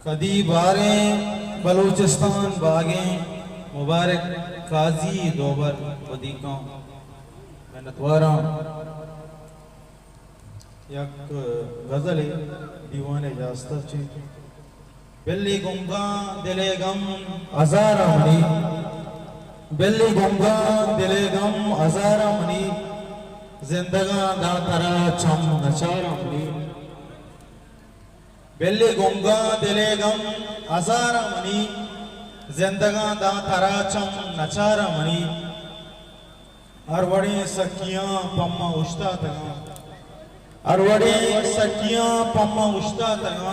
कदी बारे बलूचिस्तान बागे मुबारक काजी दोबर वदीका मेहनतवारा यक गजल दीवाने जास्ता ची बिल्ली गुंगा दिले गम अजारा मनी बिल्ली गुंगा दिले गम अजारा मनी जिंदगा दा तरा चम नचारा मनी बिल्ली गुंगा दिले गम अजारा मनी जिंदगा दा तरा चम नचारा मनी अरवड़ी सखियां पम्मा उश्ता तगा अरवड़ी सखियां पम्मा उश्ता तगा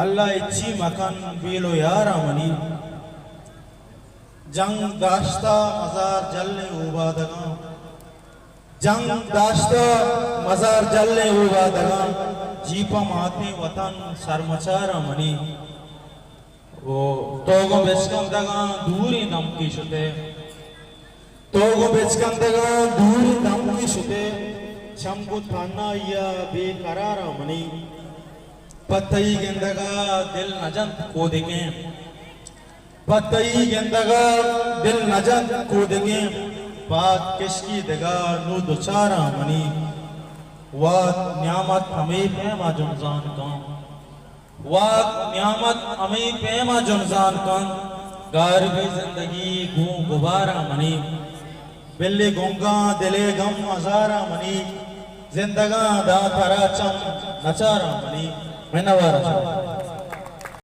अल्लाह इच्छी मकान बेलो यारा मनी जंग दाश्ता मजार जलने उबादगा जंग दाश्ता मजार जलने उबादगा जीपा माते वतन सरमचारा मनी वो तोगो बेचकम दगा दूरी दम की शुते तोगो बेचकम दगा दूरी दम की शुते शंभु थाना या बेकरारा मनी पतई गेंदगा दिल नजंत को देंगे पतई गेंदगा दिल नजंत को देंगे पाक किसकी दगा नु दुचारा मनी वाद न्यामत हमें पैमा जुनजान कान वाद न्यामत हमें पैमा जुनजान कान गारबी जिंदगी गूं गुबारा मनी बिल्ली गुंगा दिले गम अजारा मनी जिंदगा दा तरा चम नचारा मनी मैं नवारा